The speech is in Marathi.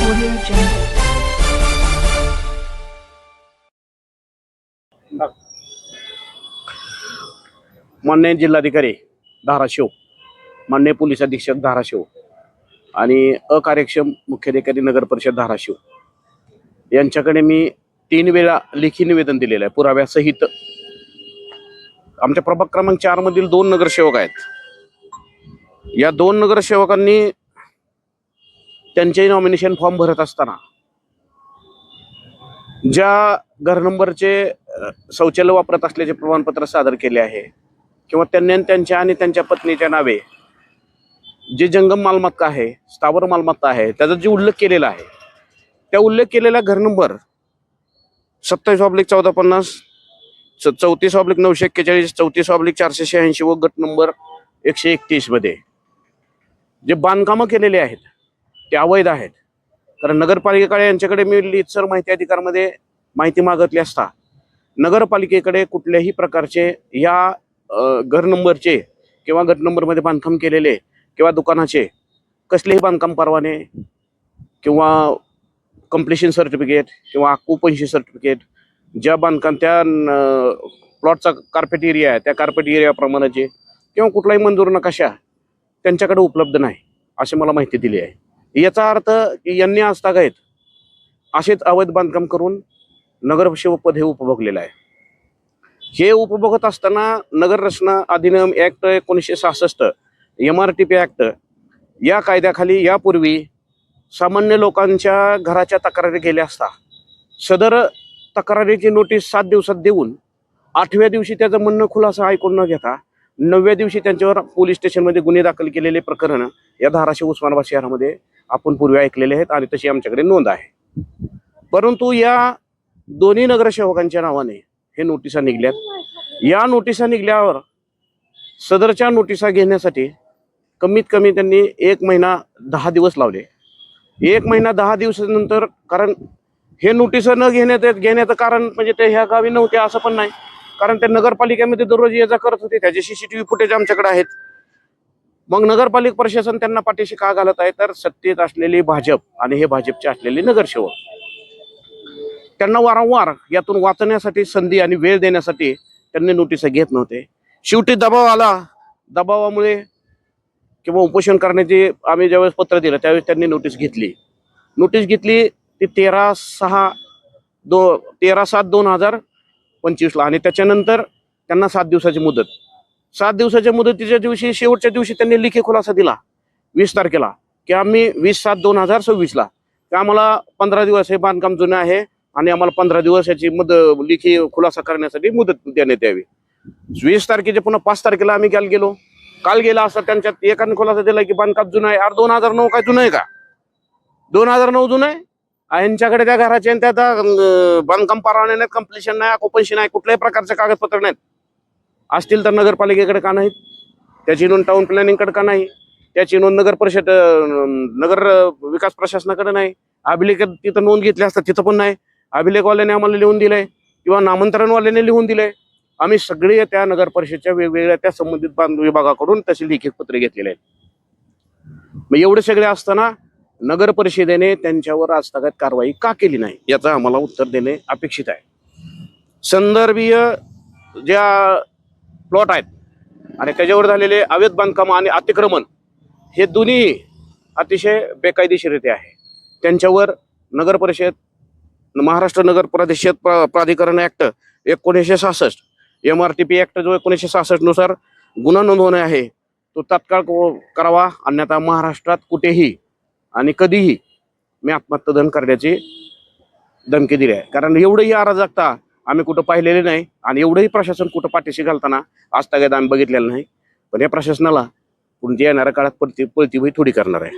Audio Jungle. माननीय जिल्हाधिकारी धाराशिव, माननीय पोलीस अधीक्षक धाराशिव आणि अकार्यक्षम मुख्याधिकारी नगर परिषद धाराशिव यांच्याकडे मी 3 वेळा लेखी निवेदन दिलेलं आहे पुराव्यासहित. आमच्या प्रभाग क्रमांक 4 मधील 2 नगरसेवक आहेत. या 2 नगरसेवकांनी त्यांचे नॉमिनेशन फॉर्म भरत असताना ज्या घर नंबरचे शौचालय वापरत असल्याचे प्रमाणपत्र सादर केले आहे किंवा त्यांनी त्यांच्या आणि त्यांच्या पत्नीच्या नावे जे जंगम मालमत्ता आहे, स्थावर मालमत्ता आहे, त्याचा जे उल्लेख केलेला आहे, त्या उल्लेख केलेला घर नंबर 27/1450, 34/941, 34/486 व गट नंबर 131 मध्ये जे बांधकामं केलेले आहेत ते अवैध आहेत. कारण नगरपालिकेकडे यांच्याकडे मी लीडसर माहिती अधिकारमध्ये माहिती मागितली असता नगरपालिकेकडे कुठल्याही प्रकारचे या घर नंबरचे किंवा गट नंबरमध्ये बांधकाम केलेले किंवा दुकानाचे कसलेही बांधकाम परवाने किंवा कंप्लिशन सर्टिफिकेट किंवा ऑक्युपन्सी सर्टिफिकेट, ज्या बांधकाम त्या प्लॉटचा कार्पेट एरिया आहे त्या कार्पेट एरियाप्रमाणेचे किंवा कुठलाही मंजूर नकाशा त्यांच्याकडे उपलब्ध नाही अशी मला माहिती दिली आहे. याचा अर्थ की यांनी आजतागायत असेच अवैध बांधकाम करून नगरसेवकपद हे उपभोगलेलं आहे. हे उपभोगत असताना नगर रचना अधिनियम ॲक्ट 1966, MRTP ॲक्ट या कायद्याखाली यापूर्वी सामान्य लोकांच्या घराच्या तक्रारी गेल्या असता सदर तक्रारीची नोटीस 7 दिवसात देऊन 8व्या दिवशी त्याचं म्हणणं खुलासा ऐकून न घेता 9व्या दिवशी त्यांच्यावर पोलीस स्टेशनमध्ये गुन्हे दाखल केलेले प्रकरण या धाराशिव उस्मानाबाद शहरामध्ये आपण पूर्वी ऐकलेले आहेत आणि तशी आमच्याकडे नोंद आहे. परंतु या दोन्ही नगरसेवकांच्या नावाने हे नोटिसा निघल्यात. या नोटिसा निघल्यावर सदरच्या नोटिसा घेण्यासाठी कमीत कमी त्यांनी 1 महिना 10 दिवस लावले. 1 महिना 10 दिवसानंतर, कारण हे नोटिसा न घेण्याचं कारण म्हणजे ते ह्या गावी नव्हते असं पण नाही, कारण ते नगरपालिकेमध्ये दररोज ये जा करत होते, त्याचे CCTV फुटेज आमच्याकडे आहेत. मग नगरपालिका प्रशासन त्यांना पाठीशी का घालत आहे, तर सत्तेत असलेली भाजप आणि हे भाजपचे असलेले नगरसेवक त्यांना वारंवार यातून वाचण्यासाठी संधी आणि वेळ देण्यासाठी त्यांनी नोटीस घेत नव्हते. शेवटी दबाव आला. दबावामुळे किंवा उपोषण करण्याचे आम्ही ज्यावेळेस पत्र दिलं त्यावेळेस त्यांनी नोटीस घेतली. ती 13/7/2025 आणि त्याच्यानंतर त्यांना 7 दिवसाची मुदत. 7 दिवसाच्या मुदतीच्या दिवशी शेवटच्या दिवशी त्यांनी लेखी खुलासा दिला 20 तारखेला की आम्ही 20/7/2026 की आम्हाला 15 दिवस हे बांधकाम जुनं आहे आणि आम्हाला 15 दिवस याची लेखी खुलासा करण्यासाठी मुदत देण्यात यावी. 20 तारखेचे पुन्हा 5 तारखेला आम्ही काल गेला असता त्यांच्यात एकाने खुलासा दिला की बांधकाम जुनं आहे. 2009 काय जुनं आहे का? 2009 जुनं आहे. यांच्याकडे त्या घराचे त्या बांधकाम परवाने नाहीत, कंप्लिशन नाही, ऑक्युपन्सी नाही, कुठल्याही प्रकारचे कागदपत्र नाहीत. असतील तर नगरपालिकेकडे का नाहीत? त्याची नोंद टाउन प्लॅनिंगकडे का नाही? त्याची नोंद नगर परिषद नगर विकास प्रशासनाकडे नाही. अभिलेख तिथं नोंद घेतली असतात तिथं पण नाही. अभिलेखवाल्याने आम्हाला लिहून दिलंय किंवा नामांतरणवाल्याने लिहून दिलंय. आम्ही सगळे त्या नगर परिषदच्या वेगवेगळ्या त्या संबंधित विभागाकडून तशी लिखित पत्रे घेतलेले आहेत. मग एवढे सगळे असताना नगर परिषदेने त्यांच्यावर आजतागायत कारवाई का केली नाही याचं आम्हाला उत्तर देणे अपेक्षित आहे. संदर्भीय ज्या प्लॉट आहेत आणि त्याच्यावर झालेले अवैध बांधकाम आणि अतिक्रमण हे दोन्ही अतिशय बेकायदेशीरित्या आहे. त्यांच्यावर नगर परिषद महाराष्ट्र नगर परिषद प्राधिकरण ॲक्ट 1966, MRTP ॲक्ट जो 1966 नुसार गुन्हा नोंदवणे आहे तो तात्काळ करावा, अन्यथा महाराष्ट्रात कुठेही आणि कधीही मी आत्महत्या करण्याची धमकी दिली आहे. कारण एवढंही अराजकता आम्ही कुठं पाहिलेले नाही आणि एवढंही प्रशासन कुठं पाठीशी घालताना आजतागायत आम्ही बघितलेलं नाही. पण या प्रशासनाला पुढच्या येणाऱ्या काळात पळती थोडी करणार आहे.